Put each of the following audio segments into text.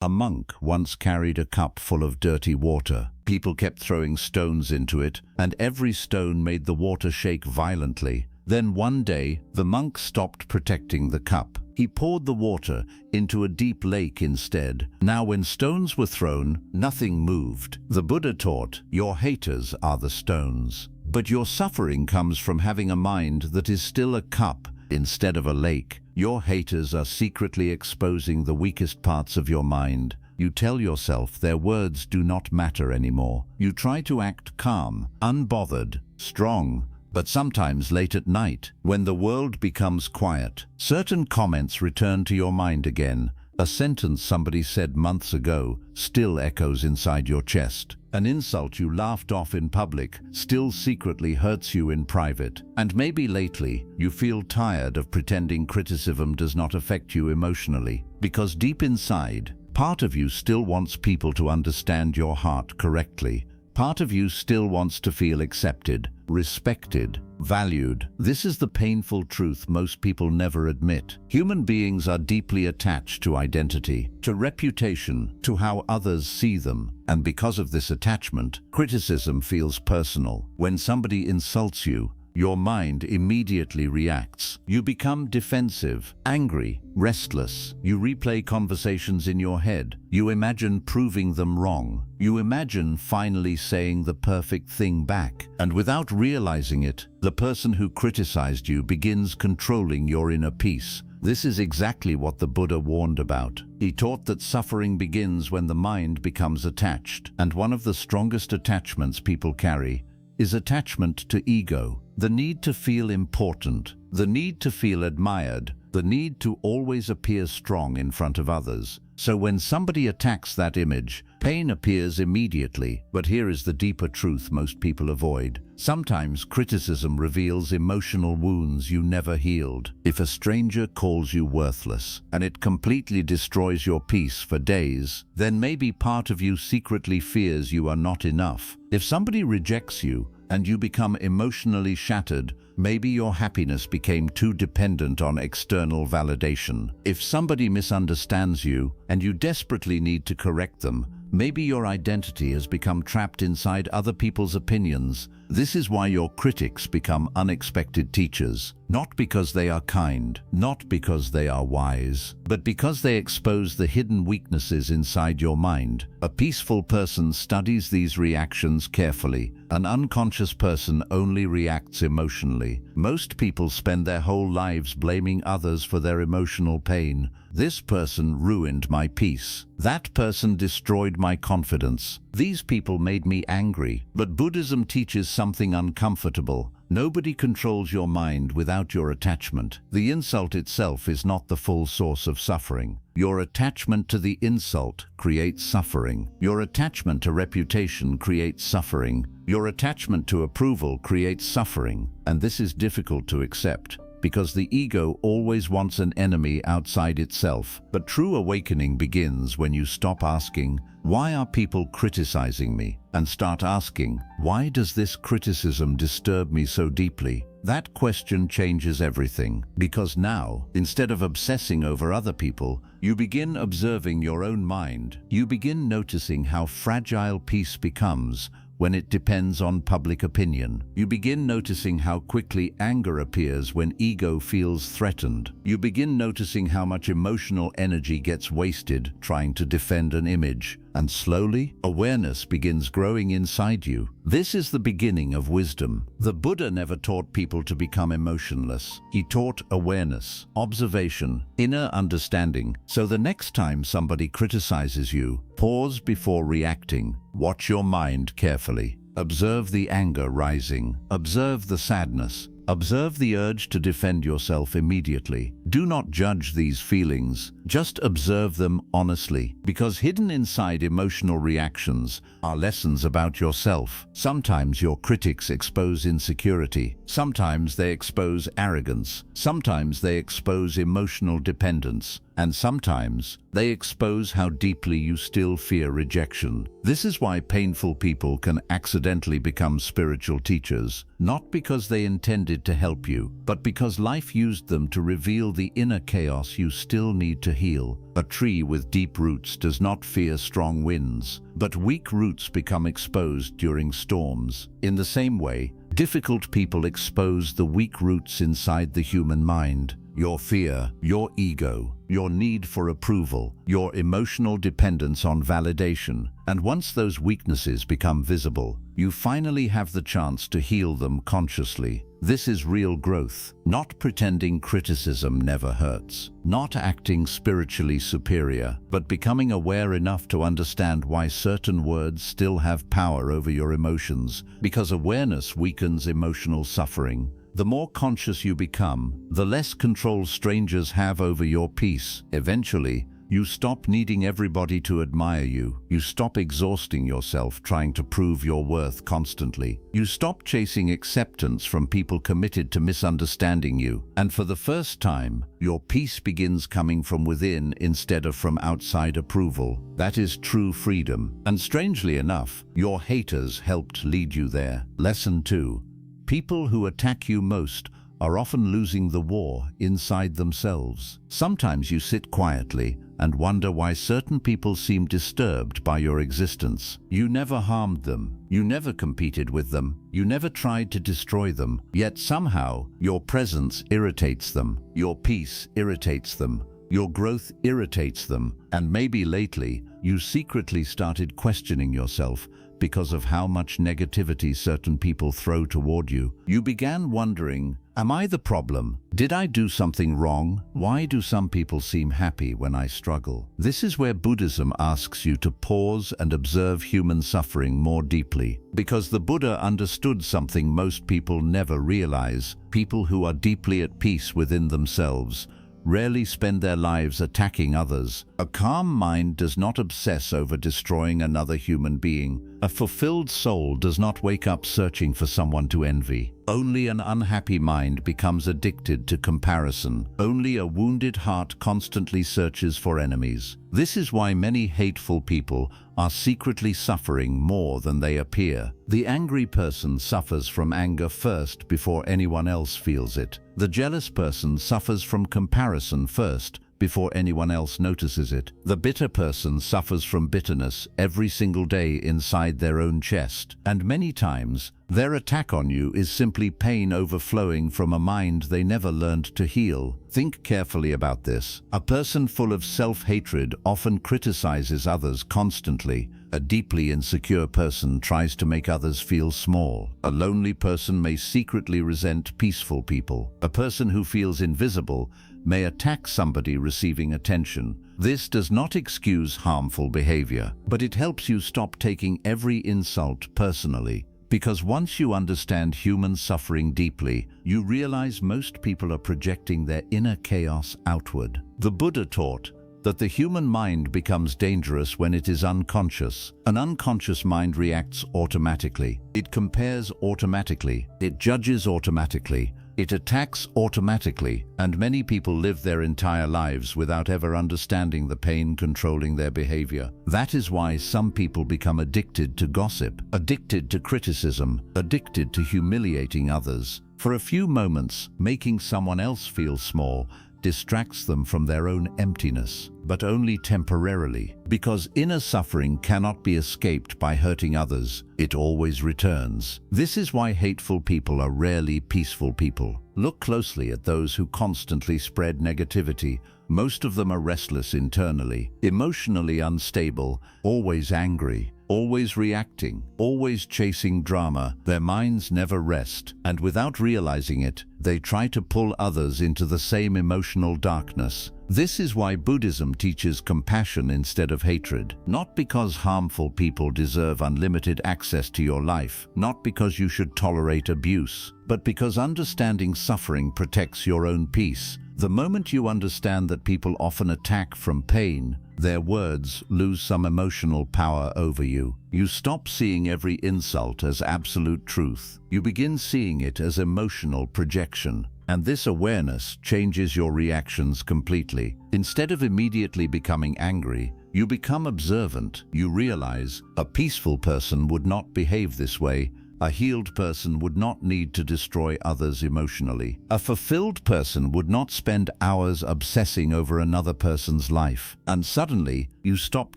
A monk once carried a cup full of dirty water. People kept throwing stones into it, and every stone made the water shake violently. Then one day, the monk stopped protecting the cup. He poured the water into a deep lake instead. Now when stones were thrown, nothing moved. The Buddha taught, your haters are the stones. But your suffering comes from having a mind that is still a cup instead of a lake. Your haters are secretly exposing the weakest parts of your mind. You tell yourself their words do not matter anymore. You try to act calm, unbothered, strong, but sometimes late at night, when the world becomes quiet, certain comments return to your mind again. A sentence somebody said months ago still echoes inside your chest. An insult you laughed off in public still secretly hurts you in private. And maybe lately, you feel tired of pretending criticism does not affect you emotionally, because deep inside, part of you still wants people to understand your heart correctly. Part of you still wants to feel accepted, respected, valued. This is the painful truth most people never admit. Human beings are deeply attached to identity, to reputation, to how others see them. And because of this attachment, criticism feels personal. When somebody insults you, your mind immediately reacts. You become defensive, angry, restless. You replay conversations in your head. You imagine proving them wrong. You imagine finally saying the perfect thing back. And without realizing it, the person who criticized you begins controlling your inner peace. This is exactly what the Buddha warned about. He taught that suffering begins when the mind becomes attached. And one of the strongest attachments people carry is attachment to ego. The need to feel important, the need to feel admired, the need to always appear strong in front of others. So when somebody attacks that image, pain appears immediately. But here is the deeper truth most people avoid. Sometimes criticism reveals emotional wounds you never healed. If a stranger calls you worthless, and it completely destroys your peace for days, then maybe part of you secretly fears you are not enough. If somebody rejects you, and you become emotionally shattered, maybe your happiness became too dependent on external validation. If somebody misunderstands you, and you desperately need to correct them, maybe your identity has become trapped inside other people's opinions. This is why your critics become unexpected teachers. Not because they are kind, not because they are wise, but because they expose the hidden weaknesses inside your mind. A peaceful person studies these reactions carefully. An unconscious person only reacts emotionally. Most people spend their whole lives blaming others for their emotional pain. This person ruined my peace. That person destroyed my confidence. These people made me angry. But Buddhism teaches something uncomfortable. Nobody controls your mind without your attachment. The insult itself is not the full source of suffering. Your attachment to the insult creates suffering. Your attachment to reputation creates suffering. Your attachment to approval creates suffering. And this is difficult to accept, because the ego always wants an enemy outside itself. But true awakening begins when you stop asking, why are people criticizing me? And start asking, why does this criticism disturb me so deeply? That question changes everything, because now, instead of obsessing over other people, you begin observing your own mind. You begin noticing how fragile peace becomes when it depends on public opinion. You begin noticing how quickly anger appears when ego feels threatened. You begin noticing how much emotional energy gets wasted trying to defend an image. And slowly, awareness begins growing inside you. This is the beginning of wisdom. The Buddha never taught people to become emotionless. He taught awareness, observation, inner understanding. So the next time somebody criticizes you, pause before reacting. Watch your mind carefully. Observe the anger rising. Observe the sadness. Observe the urge to defend yourself immediately. Do not judge these feelings, just observe them honestly, because hidden inside emotional reactions are lessons about yourself. Sometimes your critics expose insecurity. Sometimes they expose arrogance. Sometimes they expose emotional dependence. And sometimes they expose how deeply you still fear rejection. This is why painful people can accidentally become spiritual teachers, not because they intended to help you, but because life used them to reveal the inner chaos you still need to heal. heal. A tree with deep roots does not fear strong winds, but weak roots become exposed during storms. In the same way, difficult people expose the weak roots inside the human mind. Your fear, your ego, your need for approval, your emotional dependence on validation. And once those weaknesses become visible, you finally have the chance to heal them consciously. This is real growth, not pretending criticism never hurts, not acting spiritually superior, but becoming aware enough to understand why certain words still have power over your emotions, because awareness weakens emotional suffering. The more conscious you become, the less control strangers have over your peace. Eventually, you stop needing everybody to admire you. You stop exhausting yourself trying to prove your worth constantly. You stop chasing acceptance from people committed to misunderstanding you. And for the first time, your peace begins coming from within instead of from outside approval. That is true freedom. And strangely enough, your haters helped lead you there. Lesson 2. People who attack you most are often losing the war inside themselves. Sometimes you sit quietly and wonder why certain people seem disturbed by your existence. You never harmed them. You never competed with them. You never tried to destroy them. Yet somehow, your presence irritates them. Your peace irritates them. Your growth irritates them. And maybe lately, you secretly started questioning yourself because of how much negativity certain people throw toward you. You began wondering, am I the problem? Did I do something wrong? Why do some people seem happy when I struggle? This is where Buddhism asks you to pause and observe human suffering more deeply. Because the Buddha understood something most people never realize. People who are deeply at peace within themselves rarely spend their lives attacking others. A calm mind does not obsess over destroying another human being. A fulfilled soul does not wake up searching for someone to envy. Only an unhappy mind becomes addicted to comparison. Only a wounded heart constantly searches for enemies. This is why many hateful people are secretly suffering more than they appear. The angry person suffers from anger first before anyone else feels it. The jealous person suffers from comparison first before anyone else notices it. The bitter person suffers from bitterness every single day inside their own chest. And many times, their attack on you is simply pain overflowing from a mind they never learned to heal. Think carefully about this. A person full of self-hatred often criticizes others constantly. A deeply insecure person tries to make others feel small. A lonely person may secretly resent peaceful people. A person who feels invisible may attack somebody receiving attention. This does not excuse harmful behavior, but it helps you stop taking every insult personally. Because once you understand human suffering deeply, you realize most people are projecting their inner chaos outward. The Buddha taught that the human mind becomes dangerous when it is unconscious. An unconscious mind reacts automatically. It compares automatically. It judges automatically. It attacks automatically, and many people live their entire lives without ever understanding the pain controlling their behavior. That is why some people become addicted to gossip, addicted to criticism, addicted to humiliating others. For a few moments, making someone else feel small distracts them from their own emptiness, but only temporarily. Because inner suffering cannot be escaped by hurting others, it always returns. This is why hateful people are rarely peaceful people. Look closely at those who constantly spread negativity. Most of them are restless internally, emotionally unstable, always angry, always reacting, always chasing drama. Their minds never rest, and without realizing it, they try to pull others into the same emotional darkness. This is why Buddhism teaches compassion instead of hatred. Not because harmful people deserve unlimited access to your life, not because you should tolerate abuse, but because understanding suffering protects your own peace. The moment you understand that people often attack from pain, their words lose some emotional power over you. You stop seeing every insult as absolute truth. You begin seeing it as emotional projection. And this awareness changes your reactions completely. Instead of immediately becoming angry, you become observant. You realize a peaceful person would not behave this way. A healed person would not need to destroy others emotionally. A fulfilled person would not spend hours obsessing over another person's life. And suddenly, you stop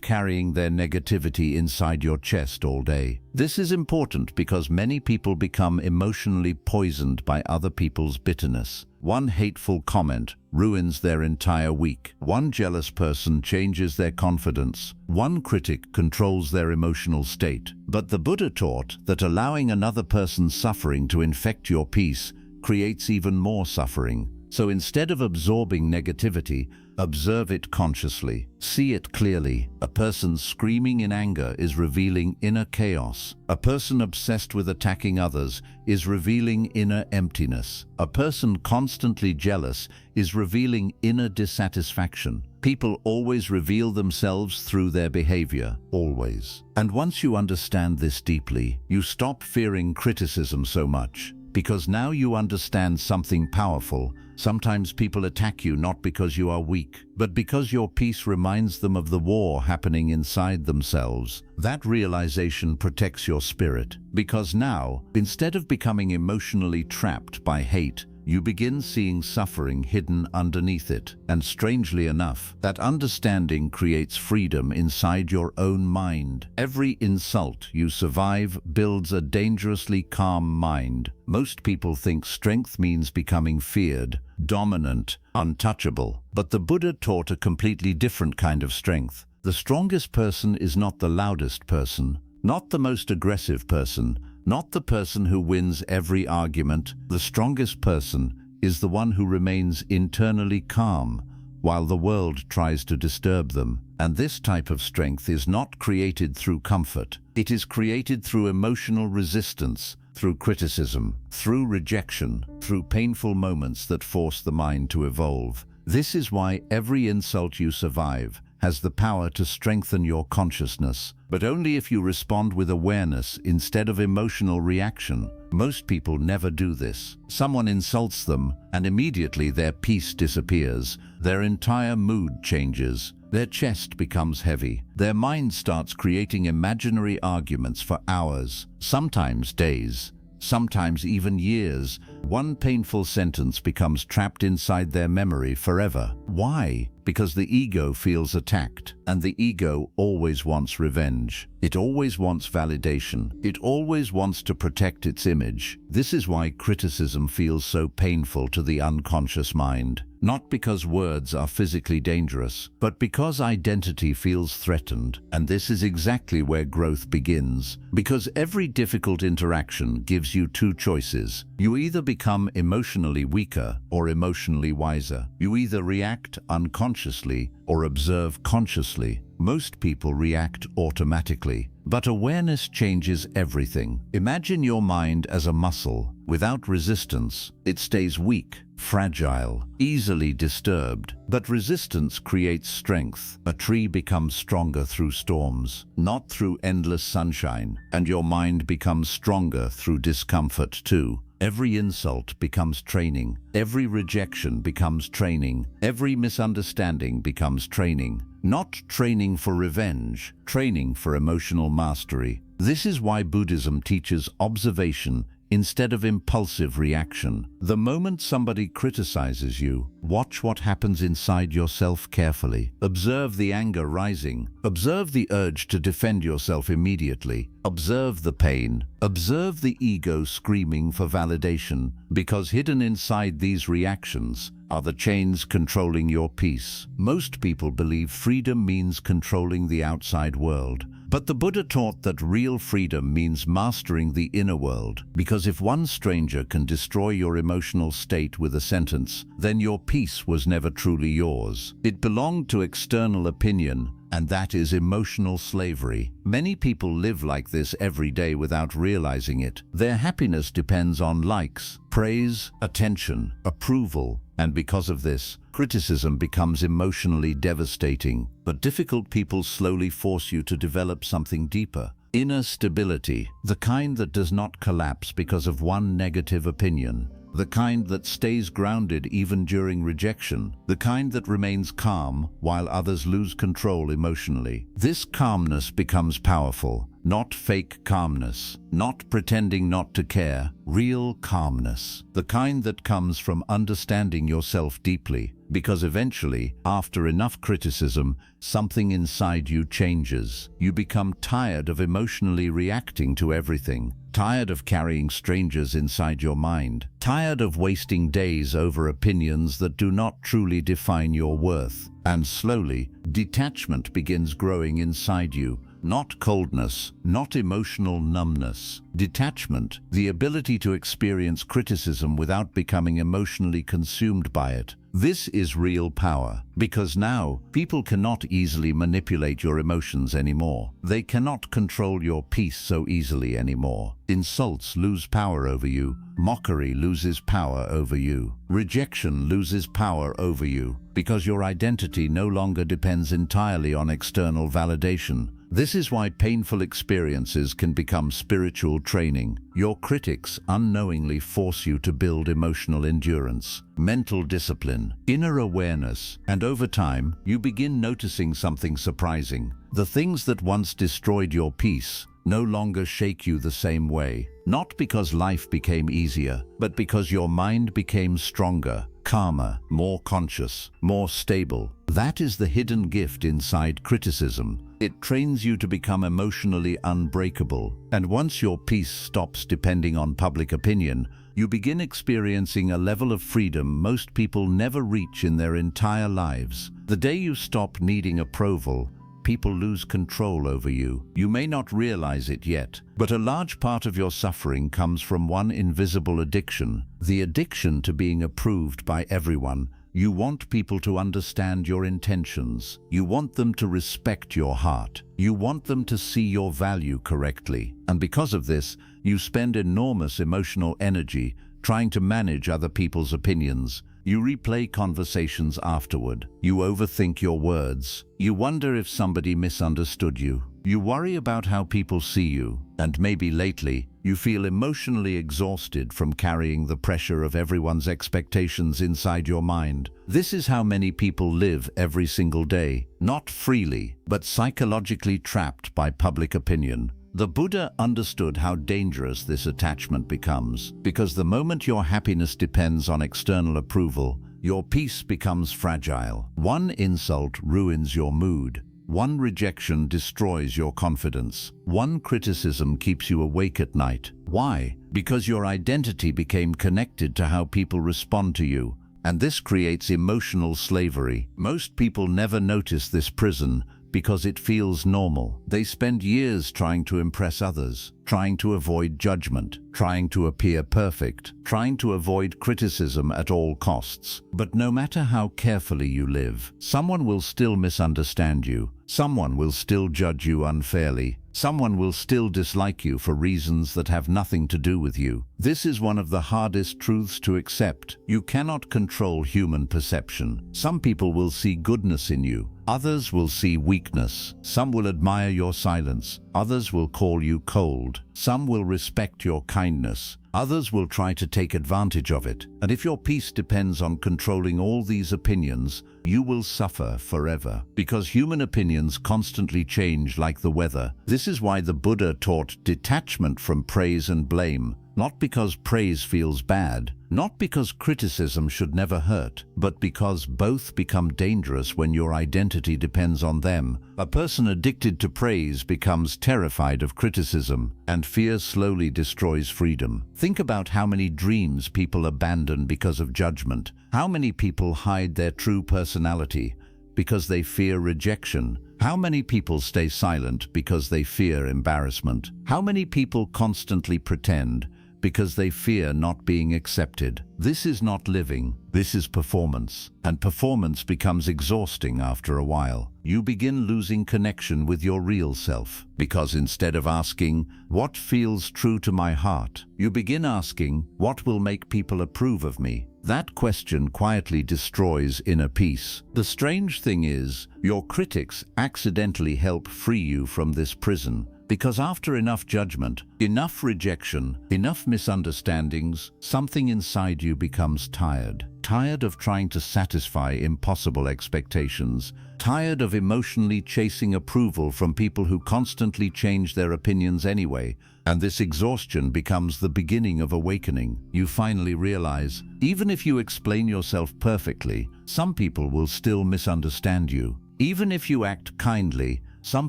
carrying their negativity inside your chest all day. This is important because many people become emotionally poisoned by other people's bitterness. One hateful comment ruins their entire week. One jealous person changes their confidence. One critic controls their emotional state. But the Buddha taught that allowing another person's suffering to infect your peace creates even more suffering. So instead of absorbing negativity, observe it consciously. See it clearly. A person screaming in anger is revealing inner chaos. A person obsessed with attacking others is revealing inner emptiness. A person constantly jealous is revealing inner dissatisfaction. People always reveal themselves through their behavior, always. And once you understand this deeply, you stop fearing criticism so much. Because now you understand something powerful. Sometimes people attack you not because you are weak, but because your peace reminds them of the war happening inside themselves. That realization protects your spirit. Because now, instead of becoming emotionally trapped by hate, you begin seeing suffering hidden underneath it. And strangely enough, that understanding creates freedom inside your own mind. Every insult you survive builds a dangerously calm mind. Most people think strength means becoming feared, dominant, untouchable. But the Buddha taught a completely different kind of strength. The strongest person is not the loudest person, not the most aggressive person, not the person who wins every argument. The strongest person is the one who remains internally calm while the world tries to disturb them. And this type of strength is not created through comfort. It is created through emotional resistance, through criticism, through rejection, through painful moments that force the mind to evolve. This is why every insult you survive has the power to strengthen your consciousness, but only if you respond with awareness instead of emotional reaction. Most people never do this. Someone insults them, and immediately their peace disappears. Their entire mood changes. Their chest becomes heavy. Their mind starts creating imaginary arguments for hours, sometimes days, sometimes even years. One painful sentence becomes trapped inside their memory forever. Why? Because the ego feels attacked, and the ego always wants revenge. It always wants validation. It always wants to protect its image. This is why criticism feels so painful to the unconscious mind. Not because words are physically dangerous, but because identity feels threatened. And this is exactly where growth begins. Because every difficult interaction gives you two choices. You either become emotionally weaker or emotionally wiser. You either react unconsciously or observe consciously. Most people react automatically, but awareness changes everything. Imagine your mind as a muscle. Without resistance, it stays weak, fragile, easily disturbed. But resistance creates strength. A tree becomes stronger through storms, not through endless sunshine. And your mind becomes stronger through discomfort too. Every insult becomes training. Every rejection becomes training. Every misunderstanding becomes training. Not training for revenge, training for emotional mastery. This is why Buddhism teaches observation instead of impulsive reaction. The moment somebody criticizes you, watch what happens inside yourself carefully. Observe the anger rising. Observe the urge to defend yourself immediately. Observe the pain. Observe the ego screaming for validation, because hidden inside these reactions are the chains controlling your peace. Most people believe freedom means controlling the outside world. But the Buddha taught that real freedom means mastering the inner world, because if one stranger can destroy your emotional state with a sentence, then your peace was never truly yours. It belonged to external opinion, and that is emotional slavery. Many people live like this every day without realizing it. Their happiness depends on likes, praise, attention, approval, and because of this, criticism becomes emotionally devastating. But difficult people slowly force you to develop something deeper. Inner stability, the kind that does not collapse because of one negative opinion. the kind that stays grounded even during rejection, the kind that remains calm while others lose control emotionally. This calmness becomes powerful, not fake calmness, not pretending not to care, real calmness, the kind that comes from understanding yourself deeply, because eventually, after enough criticism, something inside you changes. You become tired of emotionally reacting to everything, tired of carrying strangers inside your mind, tired of wasting days over opinions that do not truly define your worth. And slowly, detachment begins growing inside you. Not coldness, not emotional numbness. Detachment, the ability to experience criticism without becoming emotionally consumed by it. This is real power, because now people cannot easily manipulate your emotions anymore. They cannot control your peace so easily anymore. Insults lose power over you. Mockery loses power over you. Rejection loses power over you, because your identity no longer depends entirely on external validation. This is why painful experiences can become spiritual training. Your critics unknowingly force you to build emotional endurance, mental discipline, inner awareness, and over time, you begin noticing something surprising. The things that once destroyed your peace no longer shake you the same way. Not because life became easier, but because your mind became stronger, calmer, more conscious, more stable. That is the hidden gift inside criticism. It trains you to become emotionally unbreakable. And once your peace stops depending on public opinion, you begin experiencing a level of freedom most people never reach in their entire lives. The day you stop needing approval, people lose control over you. You may not realize it yet, but a large part of your suffering comes from one invisible addiction, the addiction to being approved by everyone. You want people to understand your intentions. You want them to respect your heart. You want them to see your value correctly. And because of this, you spend enormous emotional energy trying to manage other people's opinions. You replay conversations afterward. You overthink your words. You wonder if somebody misunderstood you. You worry about how people see you. And maybe lately, you feel emotionally exhausted from carrying the pressure of everyone's expectations inside your mind. This is how many people live every single day, not freely, but psychologically trapped by public opinion. The Buddha understood how dangerous this attachment becomes, because the moment your happiness depends on external approval, your peace becomes fragile. One insult ruins your mood. One rejection destroys your confidence. One criticism keeps you awake at night. Why? Because your identity became connected to how people respond to you, and this creates emotional slavery. Most people never notice this prison because it feels normal. They spend years trying to impress others, trying to avoid judgment, trying to appear perfect, trying to avoid criticism at all costs. But no matter how carefully you live, someone will still misunderstand you. Someone will still judge you unfairly. Someone will still dislike you for reasons that have nothing to do with you. This is one of the hardest truths to accept. You cannot control human perception. Some people will see goodness in you. Others will see weakness. Some will admire your silence. Others will call you cold. Some will respect your kindness. Others will try to take advantage of it. And if your peace depends on controlling all these opinions, you will suffer forever. Because human opinions constantly change like the weather. This is why the Buddha taught detachment from praise and blame. Not because praise feels bad, not because criticism should never hurt, but because both become dangerous when your identity depends on them. A person addicted to praise becomes terrified of criticism, and fear slowly destroys freedom. Think about how many dreams people abandon because of judgment. How many people hide their true personality because they fear rejection? How many people stay silent because they fear embarrassment? How many people constantly pretend because they fear not being accepted? This is not living, this is performance. And performance becomes exhausting after a while. You begin losing connection with your real self, because instead of asking, what feels true to my heart, you begin asking, what will make people approve of me? That question quietly destroys inner peace. The strange thing is, your critics accidentally help free you from this prison. Because after enough judgment, enough rejection, enough misunderstandings, something inside you becomes tired. Tired of trying to satisfy impossible expectations. Tired of emotionally chasing approval from people who constantly change their opinions anyway. And this exhaustion becomes the beginning of awakening. You finally realize, even if you explain yourself perfectly, some people will still misunderstand you. Even if you act kindly, some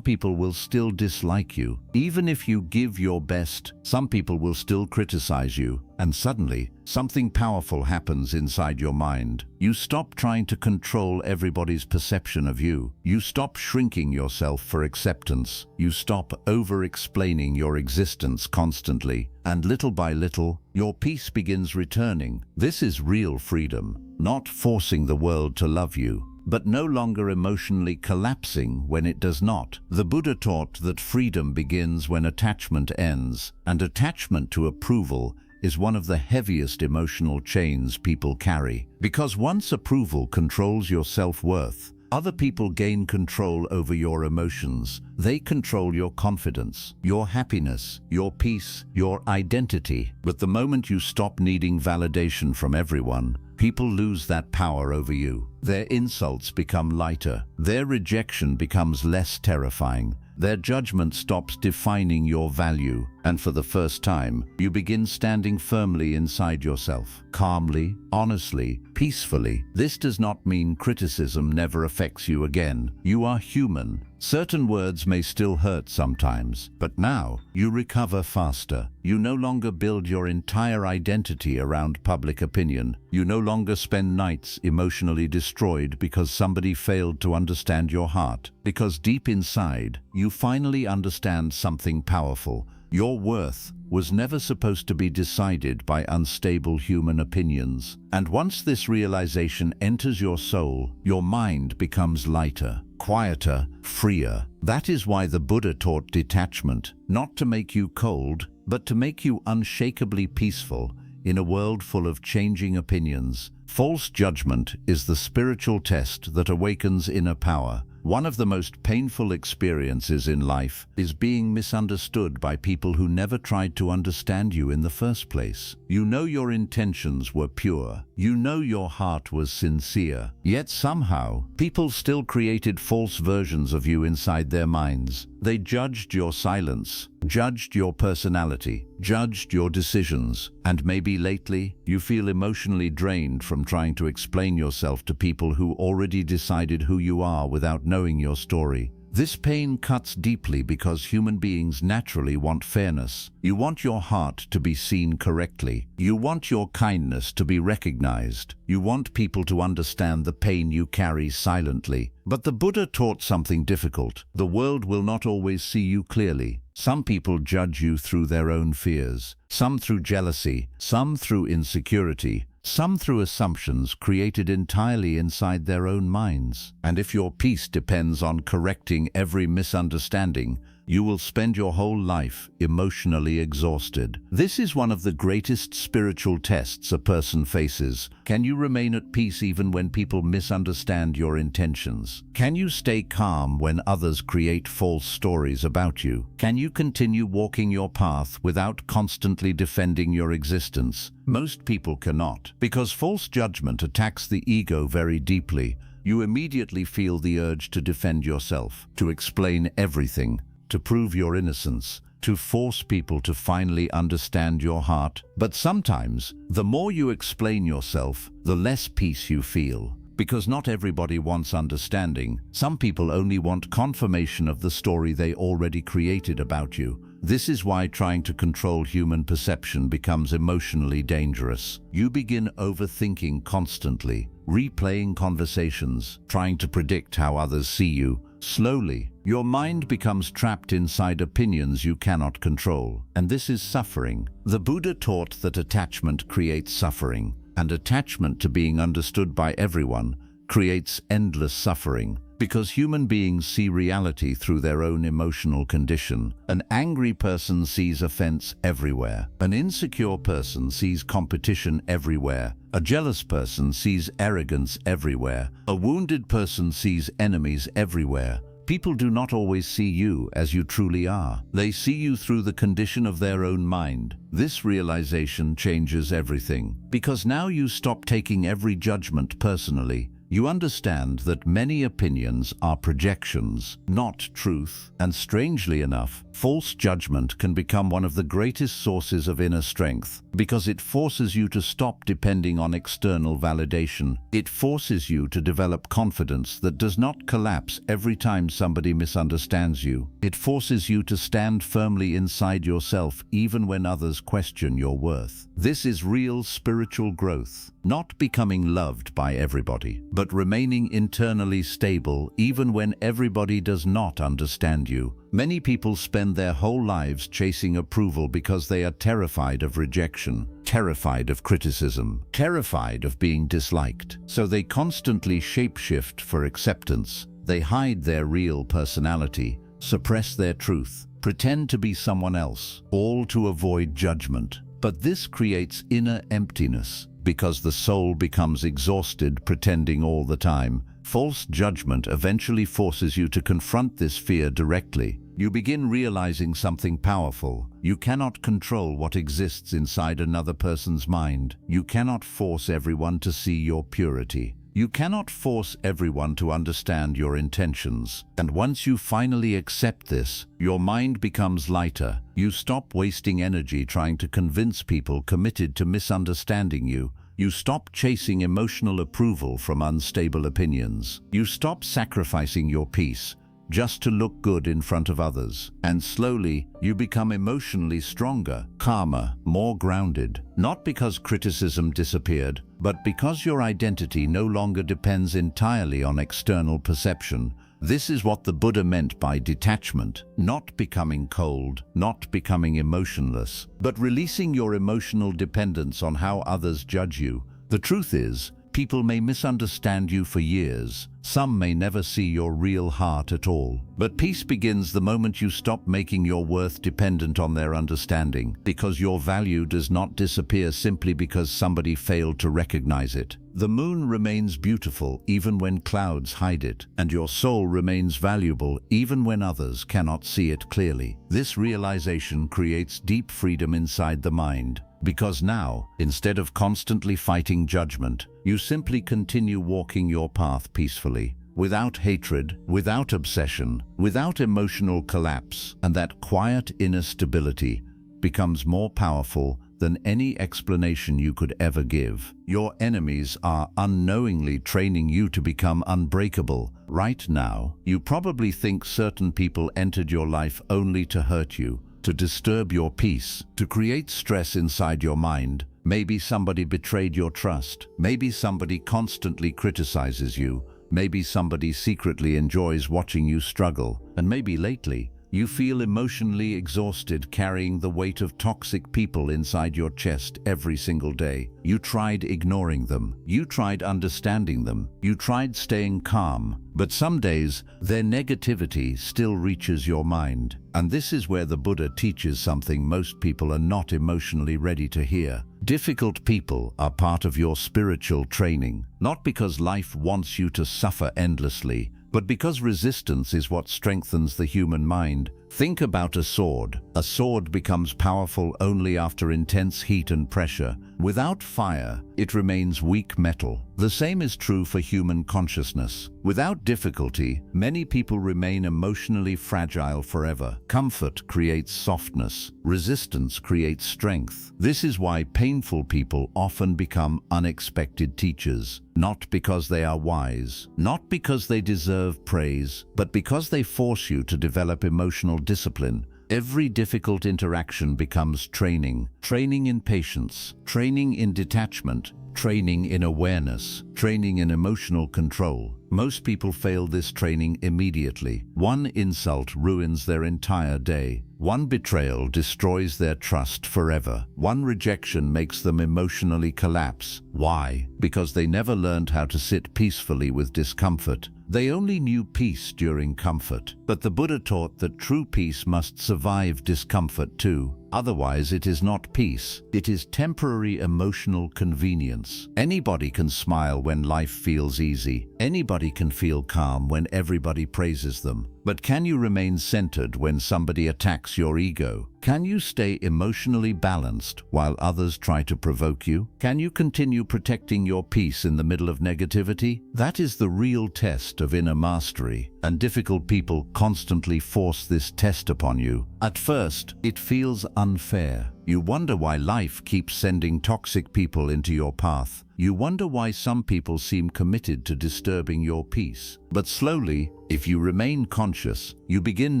people will still dislike you. Even if you give your best, some people will still criticize you. And suddenly, something powerful happens inside your mind. You stop trying to control everybody's perception of you. You stop shrinking yourself for acceptance. You stop over-explaining your existence constantly. And little by little, your peace begins returning. This is real freedom, not forcing the world to love you, but no longer emotionally collapsing when it does not. The Buddha taught that freedom begins when attachment ends, and attachment to approval is one of the heaviest emotional chains people carry. Because once approval controls your self-worth, other people gain control over your emotions. They control your confidence, your happiness, your peace, your identity. But the moment you stop needing validation from everyone, people lose that power over you. Their insults become lighter. Their rejection becomes less terrifying. Their judgment stops defining your value, and for the first time, you begin standing firmly inside yourself, calmly, honestly, peacefully. This does not mean criticism never affects you again. You are human. Certain words may still hurt sometimes, but now you recover faster. You no longer build your entire identity around public opinion. You no longer spend nights emotionally destroyed because somebody failed to understand your heart. Because deep inside, you finally understand something powerful. Your worth was never supposed to be decided by unstable human opinions. And once this realization enters your soul, your mind becomes lighter, quieter, freer. That is why the Buddha taught detachment, not to make you cold, but to make you unshakably peaceful in a world full of changing opinions. False judgment is the spiritual test that awakens inner power. One of the most painful experiences in life is being misunderstood by people who never tried to understand you in the first place. You know your intentions were pure. You know your heart was sincere. Yet somehow, people still created false versions of you inside their minds. They judged your silence, judged your personality, judged your decisions, and maybe lately you feel emotionally drained from trying to explain yourself to people who already decided who you are without knowing your story. This pain cuts deeply because human beings naturally want fairness. You want your heart to be seen correctly. You want your kindness to be recognized. You want people to understand the pain you carry silently. But the Buddha taught something difficult. The world will not always see you clearly. Some people judge you through their own fears, some through jealousy, some through insecurity, some through assumptions created entirely inside their own minds. And if your peace depends on correcting every misunderstanding, you will spend your whole life emotionally exhausted. This is one of the greatest spiritual tests a person faces. Can you remain at peace even when people misunderstand your intentions? Can you stay calm when others create false stories about you? Can you continue walking your path without constantly defending your existence? Most people cannot, because false judgment attacks the ego very deeply. You immediately feel the urge to defend yourself, to explain everything, to prove your innocence, to force people to finally understand your heart. But sometimes, the more you explain yourself, the less peace you feel. Because not everybody wants understanding. Some people only want confirmation of the story they already created about you. This is why trying to control human perception becomes emotionally dangerous. You begin overthinking constantly, replaying conversations, trying to predict how others see you. Slowly, your mind becomes trapped inside opinions you cannot control, and this is suffering. The Buddha taught that attachment creates suffering, and attachment to being understood by everyone creates endless suffering, because human beings see reality through their own emotional condition. An angry person sees offense everywhere. An insecure person sees competition everywhere. A jealous person sees arrogance everywhere. A wounded person sees enemies everywhere. People do not always see you as you truly are. They see you through the condition of their own mind. This realization changes everything, because now you stop taking every judgment personally. You understand that many opinions are projections, not truth, and strangely enough, false judgment can become one of the greatest sources of inner strength, because it forces you to stop depending on external validation. It forces you to develop confidence that does not collapse every time somebody misunderstands you. It forces you to stand firmly inside yourself even when others question your worth. This is real spiritual growth, not becoming loved by everybody, but remaining internally stable even when everybody does not understand you. Many people spend their whole lives chasing approval because they are terrified of rejection, terrified of criticism, terrified of being disliked. So they constantly shapeshift for acceptance. They hide their real personality, suppress their truth, pretend to be someone else, all to avoid judgment. But this creates inner emptiness, because the soul becomes exhausted pretending all the time. False judgment eventually forces you to confront this fear directly. You begin realizing something powerful. You cannot control what exists inside another person's mind. You cannot force everyone to see your purity. You cannot force everyone to understand your intentions. And once you finally accept this, your mind becomes lighter. You stop wasting energy trying to convince people committed to misunderstanding you. You stop chasing emotional approval from unstable opinions. You stop sacrificing your peace just to look good in front of others. And slowly, you become emotionally stronger, calmer, more grounded. Not because criticism disappeared, but because your identity no longer depends entirely on external perception. This is what the Buddha meant by detachment, not becoming cold, not becoming emotionless, but releasing your emotional dependence on how others judge you. The truth is, people may misunderstand you for years. Some may never see your real heart at all. But peace begins the moment you stop making your worth dependent on their understanding, because your value does not disappear simply because somebody failed to recognize it. The moon remains beautiful even when clouds hide it, and your soul remains valuable even when others cannot see it clearly. This realization creates deep freedom inside the mind, because now, instead of constantly fighting judgment, you simply continue walking your path peacefully, without hatred, without obsession, without emotional collapse, and that quiet inner stability becomes more powerful than any explanation you could ever give. Your enemies are unknowingly training you to become unbreakable. Right now, you probably think certain people entered your life only to hurt you, to disturb your peace, to create stress inside your mind. Maybe somebody betrayed your trust. Maybe somebody constantly criticizes you. Maybe somebody secretly enjoys watching you struggle. And maybe lately, you feel emotionally exhausted carrying the weight of toxic people inside your chest every single day. You tried ignoring them. You tried understanding them. You tried staying calm. But some days, their negativity still reaches your mind. And this is where the Buddha teaches something most people are not emotionally ready to hear. Difficult people are part of your spiritual training, not because life wants you to suffer endlessly, but because resistance is what strengthens the human mind. Think about a sword. A sword becomes powerful only after intense heat and pressure. Without fire, it remains weak metal. The same is true for human consciousness. Without difficulty, many people remain emotionally fragile forever. Comfort creates softness. Resistance creates strength. This is why painful people often become unexpected teachers. Not because they are wise, not because they deserve praise, but because they force you to develop emotional discipline. Every difficult interaction becomes training. Training in patience, training in detachment, training in awareness, training in emotional control. Most people fail this training immediately. One insult ruins their entire day. One betrayal destroys their trust forever. One rejection makes them emotionally collapse. Why? Because they never learned how to sit peacefully with discomfort. They only knew peace during comfort. But the Buddha taught that true peace must survive discomfort too. Otherwise, it is not peace. It is temporary emotional convenience. Anybody can smile when life feels easy. Anybody can feel calm when everybody praises them. But can you remain centered when somebody attacks your ego? Can you stay emotionally balanced while others try to provoke you? Can you continue protecting your peace in the middle of negativity? That is the real test of inner mastery, and difficult people constantly force this test upon you. At first, it feels unfair. You wonder why life keeps sending toxic people into your path. You wonder why some people seem committed to disturbing your peace. But slowly, if you remain conscious, you begin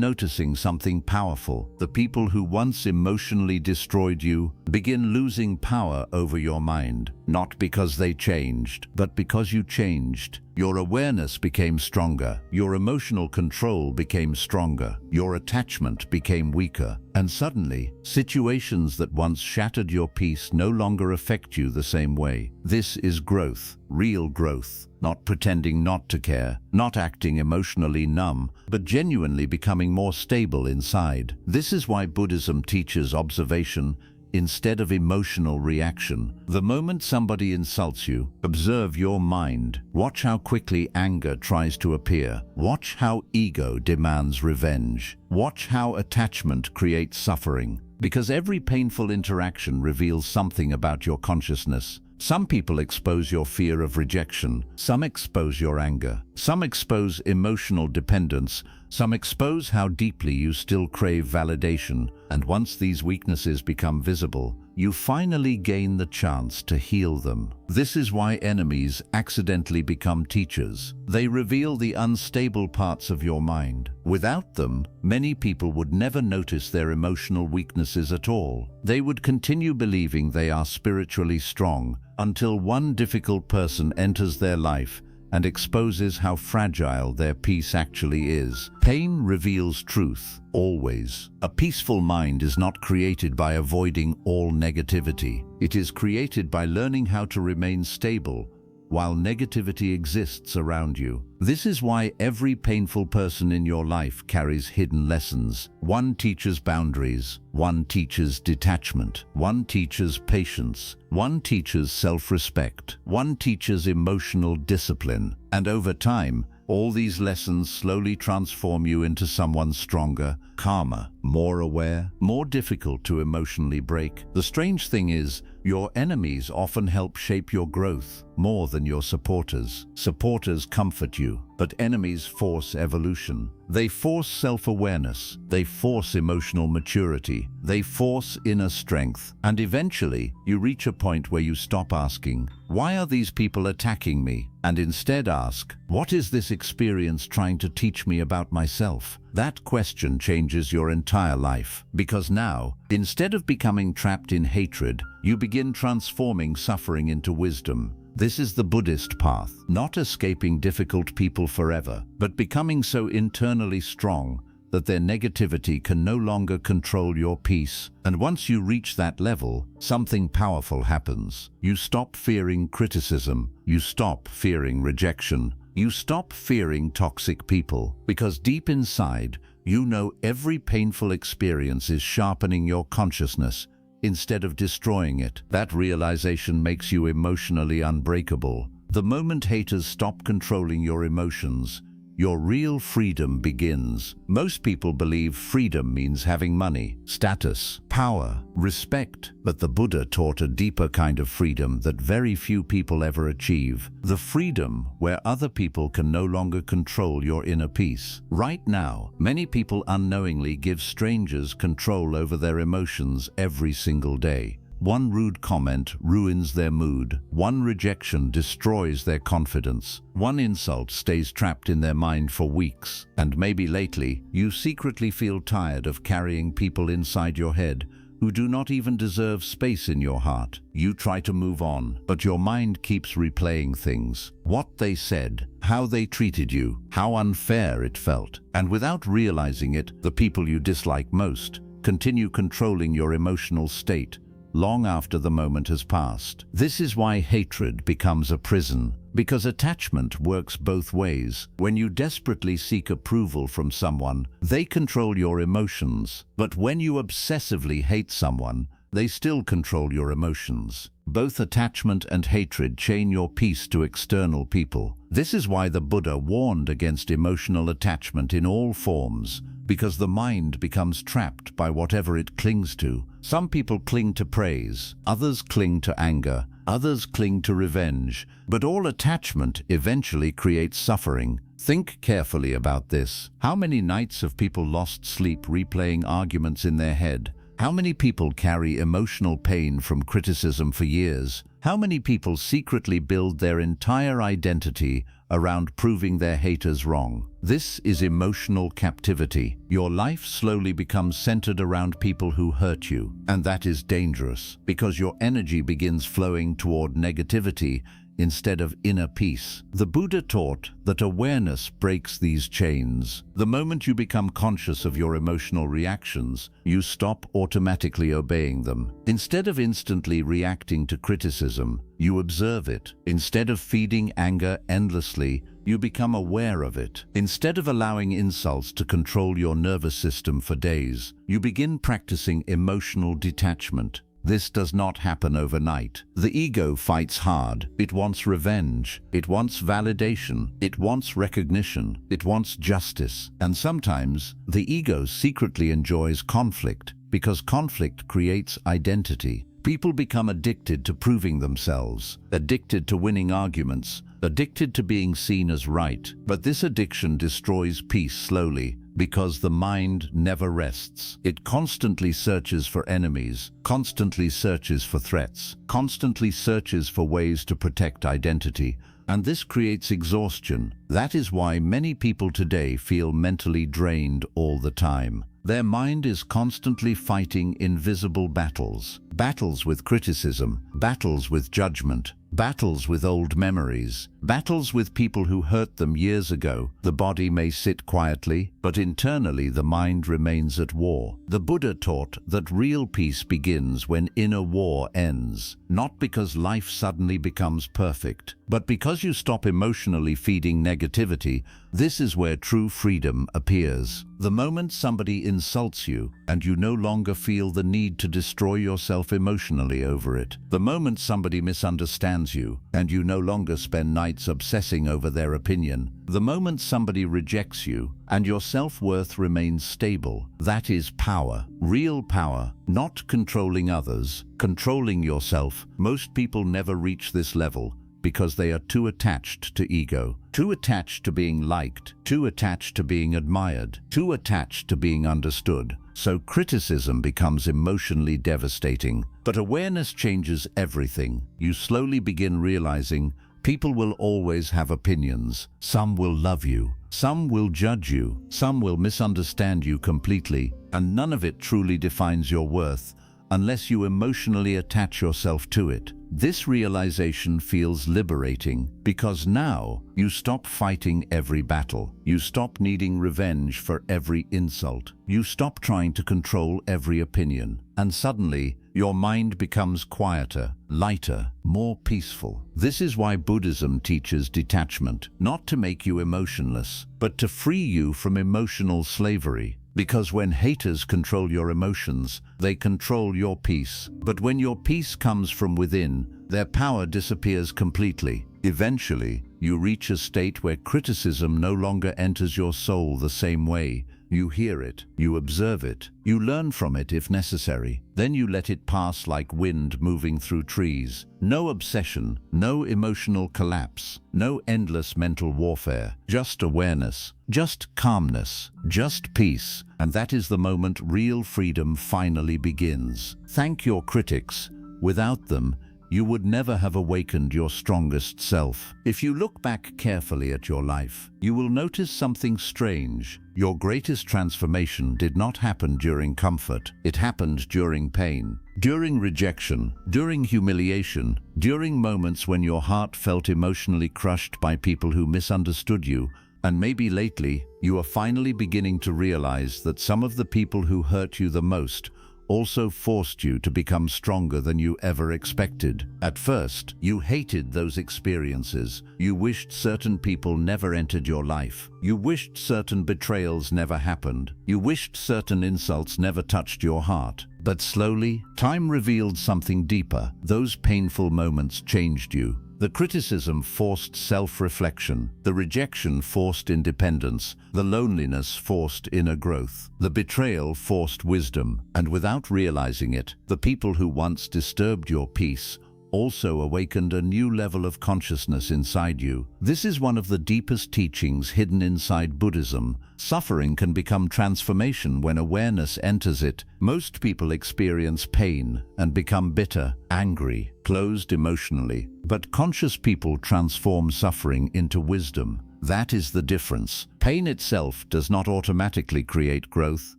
noticing something powerful. The people who once emotionally destroyed you begin losing power over your mind. Not because they changed, but because you changed. Your awareness became stronger. Your emotional control became stronger. Your attachment became weaker. And suddenly, situations that once shattered your peace no longer affect you the same way. This is growth, real growth. Not pretending not to care, not acting emotionally numb, but genuinely becoming more stable inside. This is why Buddhism teaches observation instead of emotional reaction. The moment somebody insults you, observe your mind. Watch how quickly anger tries to appear. Watch how ego demands revenge. Watch how attachment creates suffering. Because every painful interaction reveals something about your consciousness. Some people expose your fear of rejection. Some expose your anger. Some expose emotional dependence. Some expose how deeply you still crave validation. And once these weaknesses become visible, you finally gain the chance to heal them. This is why enemies accidentally become teachers. They reveal the unstable parts of your mind. Without them, many people would never notice their emotional weaknesses at all. They would continue believing they are spiritually strong until one difficult person enters their life and exposes how fragile their peace actually is. Pain reveals truth, always. A peaceful mind is not created by avoiding all negativity. It is created by learning how to remain stable while negativity exists around you. This is why every painful person in your life carries hidden lessons. One teaches boundaries, one teaches detachment, one teaches patience, one teaches self-respect, one teaches emotional discipline. And over time, all these lessons slowly transform you into someone stronger, calmer, more aware, more difficult to emotionally break. The strange thing is, your enemies often help shape your growth more than your supporters. Supporters comfort you, but enemies force evolution. They force self-awareness. They force emotional maturity. They force inner strength. And eventually, you reach a point where you stop asking, "Why are these people attacking me?" and instead ask, "What is this experience trying to teach me about myself?" That question changes your entire life, because now, instead of becoming trapped in hatred, you begin transforming suffering into wisdom. This is the Buddhist path, not escaping difficult people forever, but becoming so internally strong that their negativity can no longer control your peace. And once you reach that level, something powerful happens. You stop fearing criticism. You stop fearing rejection. You stop fearing toxic people, because deep inside, you know every painful experience is sharpening your consciousness instead of destroying it. That realization makes you emotionally unbreakable. The moment haters stop controlling your emotions, your real freedom begins. Most people believe freedom means having money, status, power, respect. But the Buddha taught a deeper kind of freedom that very few people ever achieve. The freedom where other people can no longer control your inner peace. Right now, many people unknowingly give strangers control over their emotions every single day. One rude comment ruins their mood. One rejection destroys their confidence. One insult stays trapped in their mind for weeks. And maybe lately, you secretly feel tired of carrying people inside your head who do not even deserve space in your heart. You try to move on, but your mind keeps replaying things. What they said, how they treated you, how unfair it felt. And without realizing it, the people you dislike most continue controlling your emotional state long after the moment has passed. This is why hatred becomes a prison, Because attachment works both ways. When you desperately seek approval from someone, they control your emotions. But when you obsessively hate someone, they still control your emotions. Both attachment and hatred chain your peace to external people. This is why the Buddha warned against emotional attachment in all forms, because the mind becomes trapped by whatever it clings to. Some people cling to praise, others cling to anger, others cling to revenge, but all attachment eventually creates suffering. Think carefully about this. How many nights have people lost sleep replaying arguments in their head? How many people carry emotional pain from criticism for years? How many people secretly build their entire identity around proving their haters wrong? This is emotional captivity. Your life slowly becomes centered around people who hurt you, and that is dangerous because your energy begins flowing toward negativity instead of inner peace. The Buddha taught that awareness breaks these chains. The moment you become conscious of your emotional reactions, you stop automatically obeying them. Instead of instantly reacting to criticism, you observe it. Instead of feeding anger endlessly, you become aware of it. Instead of allowing insults to control your nervous system for days, you begin practicing emotional detachment. This does not happen overnight. The ego fights hard. It wants revenge. It wants validation. It wants recognition. It wants justice. And sometimes, the ego secretly enjoys conflict because conflict creates identity. People become addicted to proving themselves, addicted to winning arguments, addicted to being seen as right. But this addiction destroys peace slowly, because the mind never rests. It constantly searches for enemies, constantly searches for threats, constantly searches for ways to protect identity, and this creates exhaustion. That is why many people today feel mentally drained all the time. Their mind is constantly fighting invisible battles. Battles with criticism, battles with judgment, battles with old memories, battles with people who hurt them years ago. The body may sit quietly, but internally the mind remains at war. The Buddha taught that real peace begins when inner war ends, not because life suddenly becomes perfect, but because you stop emotionally feeding negativity. This is where true freedom appears. The moment somebody insults you and you no longer feel the need to destroy yourself emotionally over it. The moment somebody misunderstands you and you no longer spend nights obsessing over their opinion. The moment somebody rejects you and your self-worth remains stable. That is power. Real power. Not controlling others, controlling yourself. Most people never reach this level because they are too attached to ego, too attached to being liked, too attached to being admired, too attached to being understood. So criticism becomes emotionally devastating. But awareness changes everything. You slowly begin realizing people will always have opinions. Some will love you, some will judge you, some will misunderstand you completely, and none of it truly defines your worth unless you emotionally attach yourself to it. This realization feels liberating because now you stop fighting every battle. You stop needing revenge for every insult. You stop trying to control every opinion. And suddenly, your mind becomes quieter, lighter, more peaceful. This is why Buddhism teaches detachment, not to make you emotionless, but to free you from emotional slavery. Because when haters control your emotions, they control your peace. But when your peace comes from within, their power disappears completely. Eventually, you reach a state where criticism no longer enters your soul the same way. You hear it, you observe it, you learn from it if necessary. Then you let it pass like wind moving through trees. No obsession, no emotional collapse, no endless mental warfare. Just awareness, just calmness, just peace. And that is the moment real freedom finally begins. Thank your critics. Without them, you would never have awakened your strongest self. If you look back carefully at your life, you will notice something strange. Your greatest transformation did not happen during comfort. It happened during pain, during rejection, during humiliation, during moments when your heart felt emotionally crushed by people who misunderstood you. And maybe lately, you are finally beginning to realize that some of the people who hurt you the most also forced you to become stronger than you ever expected. At first, you hated those experiences. You wished certain people never entered your life. You wished certain betrayals never happened. You wished certain insults never touched your heart. But slowly, time revealed something deeper. Those painful moments changed you. The criticism forced self-reflection. The rejection forced independence. The loneliness forced inner growth. The betrayal forced wisdom. And without realizing it, the people who once disturbed your peace also awakened a new level of consciousness inside you. This is one of the deepest teachings hidden inside Buddhism. Suffering can become transformation when awareness enters it. Most people experience pain and become bitter, angry, closed emotionally. But conscious people transform suffering into wisdom. That is the difference. Pain itself does not automatically create growth.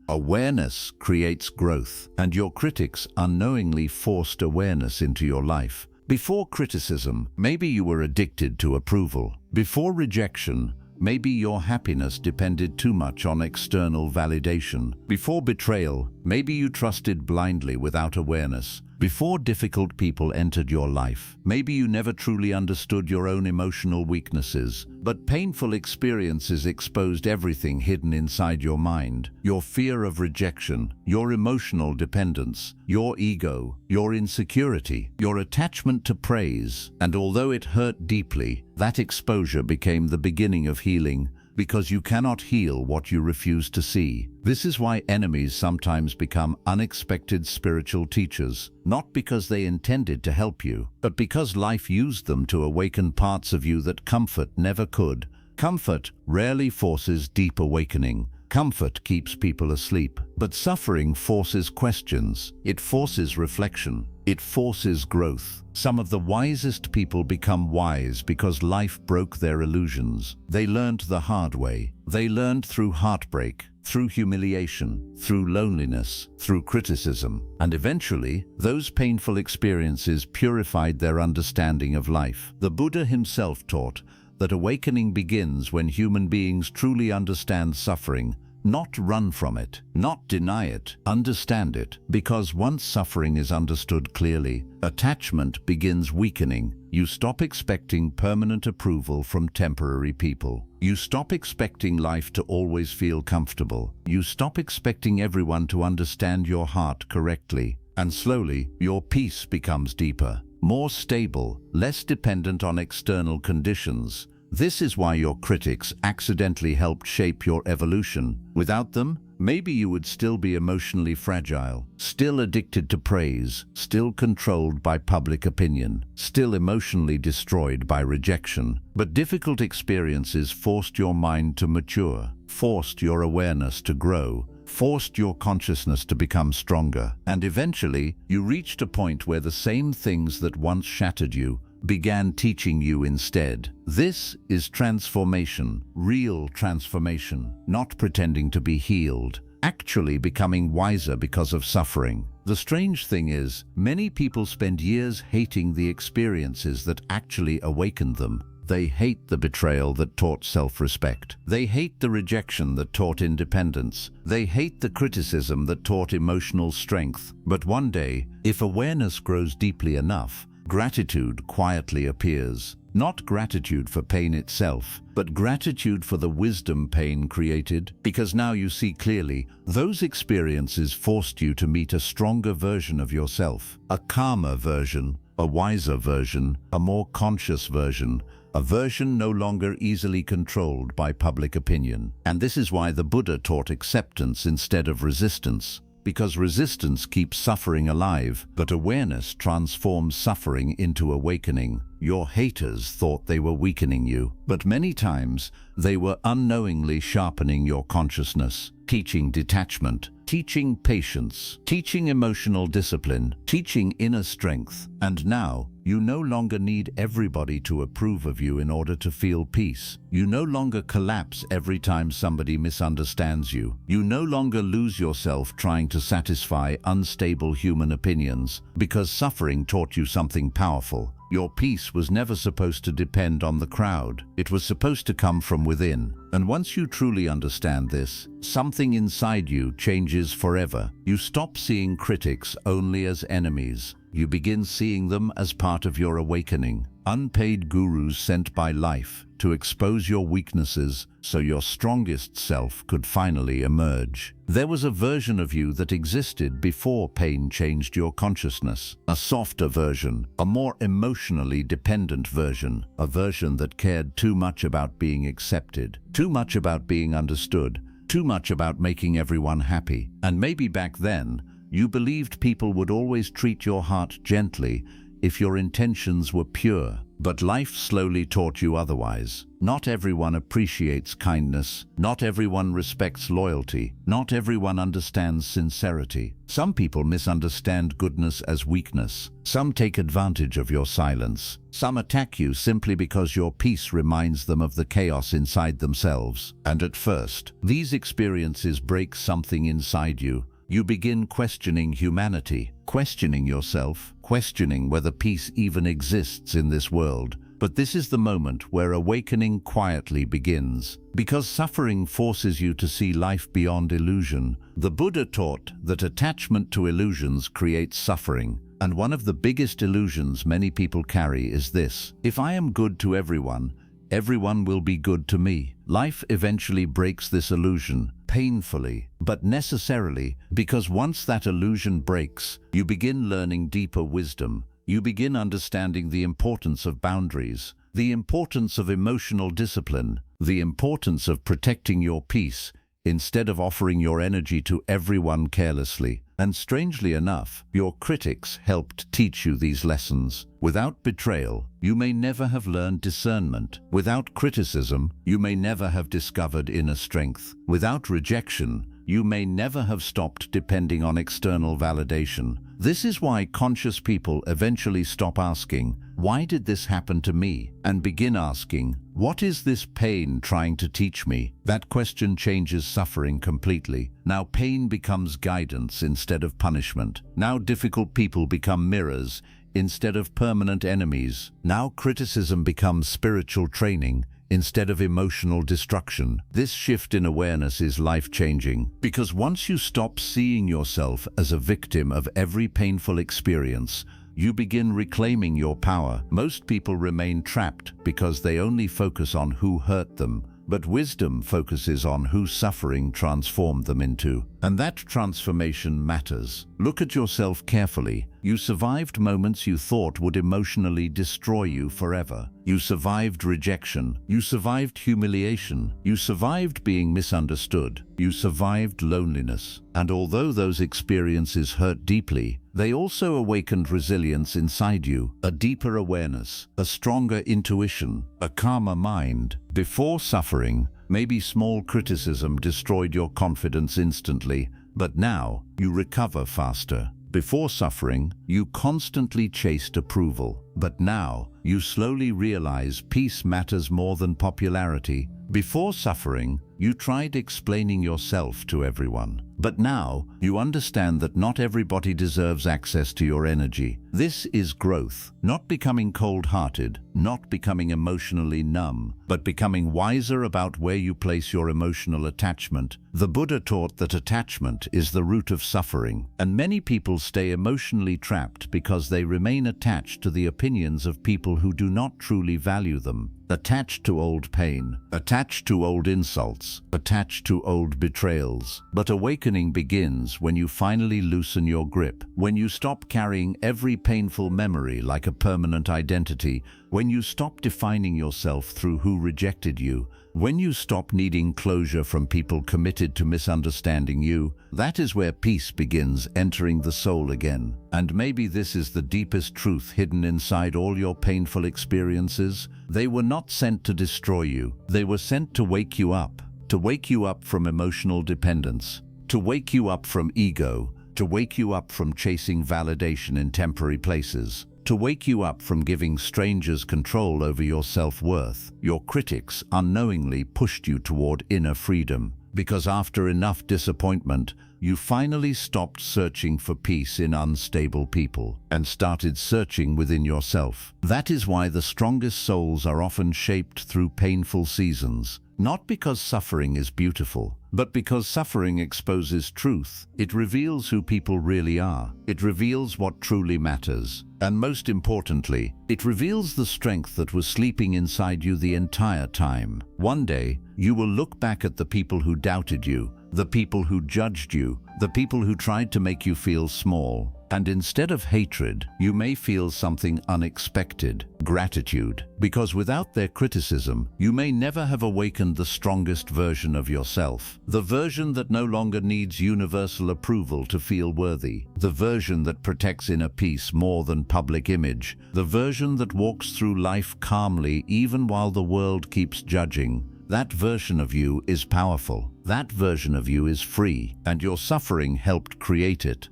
Awareness creates growth, and your critics unknowingly forced awareness into your life. Before criticism, maybe you were addicted to approval. Before rejection, maybe your happiness depended too much on external validation. Before betrayal, maybe you trusted blindly without awareness. Before difficult people entered your life, maybe you never truly understood your own emotional weaknesses. But painful experiences exposed everything hidden inside your mind. Your fear of rejection, your emotional dependence, your ego, your insecurity, your attachment to praise. And although it hurt deeply, that exposure became the beginning of healing. Because you cannot heal what you refuse to see. This is why enemies sometimes become unexpected spiritual teachers, not because they intended to help you, but because life used them to awaken parts of you that comfort never could. Comfort rarely forces deep awakening. Comfort keeps people asleep, but suffering forces questions. It forces reflection. It forces growth. Some of the wisest people become wise because life broke their illusions. They learned the hard way. They learned through heartbreak, through humiliation, through loneliness, through criticism. And eventually, those painful experiences purified their understanding of life. The Buddha himself taught that awakening begins when human beings truly understand suffering, not run from it, not deny it, understand it. Because once suffering is understood clearly, attachment begins weakening. You stop expecting permanent approval from temporary people. You stop expecting life to always feel comfortable. You stop expecting everyone to understand your heart correctly. And slowly, your peace becomes deeper, more stable, less dependent on external conditions. This is why your critics accidentally helped shape your evolution. Without them, maybe you would still be emotionally fragile, still addicted to praise, still controlled by public opinion, still emotionally destroyed by rejection. But difficult experiences forced your mind to mature, forced your awareness to grow, forced your consciousness to become stronger. And eventually, you reached a point where the same things that once shattered you began teaching you instead. This is transformation, real transformation, not pretending to be healed, actually becoming wiser because of suffering. The strange thing is, many people spend years hating the experiences that actually awakened them. They hate the betrayal that taught self-respect. They hate the rejection that taught independence. They hate the criticism that taught emotional strength. But one day, if awareness grows deeply enough, gratitude quietly appears. Not gratitude for pain itself, but gratitude for the wisdom pain created. Because now you see clearly, those experiences forced you to meet a stronger version of yourself, a calmer version, a wiser version, a more conscious version, a version no longer easily controlled by public opinion. And this is why the Buddha taught acceptance instead of resistance. Because resistance keeps suffering alive, but awareness transforms suffering into awakening. Your haters thought they were weakening you, but many times they were unknowingly sharpening your consciousness, teaching detachment, teaching patience, teaching emotional discipline, teaching inner strength. And now, you no longer need everybody to approve of you in order to feel peace. You no longer collapse every time somebody misunderstands you. You no longer lose yourself trying to satisfy unstable human opinions, because suffering taught you something powerful. Your peace was never supposed to depend on the crowd. It was supposed to come from within. And once you truly understand this, something inside you changes forever. You stop seeing critics only as enemies. You begin seeing them as part of your awakening. Unpaid gurus sent by life to expose your weaknesses so your strongest self could finally emerge. There was a version of you that existed before pain changed your consciousness. A softer version, a more emotionally dependent version, a version that cared too much about being accepted, too much about being understood, too much about making everyone happy. And maybe back then, you believed people would always treat your heart gently if your intentions were pure. But life slowly taught you otherwise. Not everyone appreciates kindness. Not everyone respects loyalty. Not everyone understands sincerity. Some people misunderstand goodness as weakness. Some take advantage of your silence. Some attack you simply because your peace reminds them of the chaos inside themselves. And at first, these experiences break something inside you. You begin questioning humanity, questioning yourself, questioning whether peace even exists in this world. But this is the moment where awakening quietly begins. Because suffering forces you to see life beyond illusion. The Buddha taught that attachment to illusions creates suffering. And one of the biggest illusions many people carry is this: if I am good to everyone, everyone will be good to me. Life eventually breaks this illusion, painfully, but necessarily, because once that illusion breaks, you begin learning deeper wisdom. You begin understanding the importance of boundaries, the importance of emotional discipline, the importance of protecting your peace instead of offering your energy to everyone carelessly. And strangely enough, your critics helped teach you these lessons. Without betrayal, you may never have learned discernment. Without criticism, you may never have discovered inner strength. Without rejection, you may never have stopped depending on external validation. This is why conscious people eventually stop asking, "Why did this happen to me?" and begin asking, "What is this pain trying to teach me?" That question changes suffering completely. Now pain becomes guidance instead of punishment. Now difficult people become mirrors instead of permanent enemies. Now criticism becomes spiritual training instead of emotional destruction. This shift in awareness is life-changing, because once you stop seeing yourself as a victim of every painful experience, you begin reclaiming your power. Most people remain trapped because they only focus on who hurt them, but wisdom focuses on who suffering transformed them into. And that transformation matters. Look at yourself carefully. You survived moments you thought would emotionally destroy you forever. You survived rejection. You survived humiliation. You survived being misunderstood. You survived loneliness. And although those experiences hurt deeply, they also awakened resilience inside you, a deeper awareness, a stronger intuition, a calmer mind. Before suffering, maybe small criticism destroyed your confidence instantly, but now you recover faster. Before suffering, you constantly chased approval, but now you slowly realize peace matters more than popularity. Before suffering, you tried explaining yourself to everyone, but now you understand that not everybody deserves access to your energy. This is growth, not becoming cold-hearted, not becoming emotionally numb, but becoming wiser about where you place your emotional attachment. The Buddha taught that attachment is the root of suffering, and many people stay emotionally trapped because they remain attached to the opinions of people who do not truly value them. Attached to old pain, attached to old insults, attached to old betrayals. But awakening begins when you finally loosen your grip, when you stop carrying every painful memory like a permanent identity, when you stop defining yourself through who rejected you, when you stop needing closure from people committed to misunderstanding you. That is where peace begins entering the soul again. And maybe this is the deepest truth hidden inside all your painful experiences. They were not sent to destroy you. They were sent to wake you up from emotional dependence, to wake you up from ego, to wake you up from chasing validation in temporary places, to wake you up from giving strangers control over your self-worth. Your critics unknowingly pushed you toward inner freedom. Because after enough disappointment, you finally stopped searching for peace in unstable people and started searching within yourself. That is why the strongest souls are often shaped through painful seasons. Not because suffering is beautiful, but because suffering exposes truth. It reveals who people really are. It reveals what truly matters. And most importantly, it reveals the strength that was sleeping inside you the entire time. One day, you will look back at the people who doubted you, the people who judged you, the people who tried to make you feel small. And instead of hatred, you may feel something unexpected, gratitude. Because without their criticism, you may never have awakened the strongest version of yourself. The version that no longer needs universal approval to feel worthy. The version that protects inner peace more than public image. The version that walks through life calmly even while the world keeps judging. That version of you is powerful. That version of you is free, and your suffering helped create it.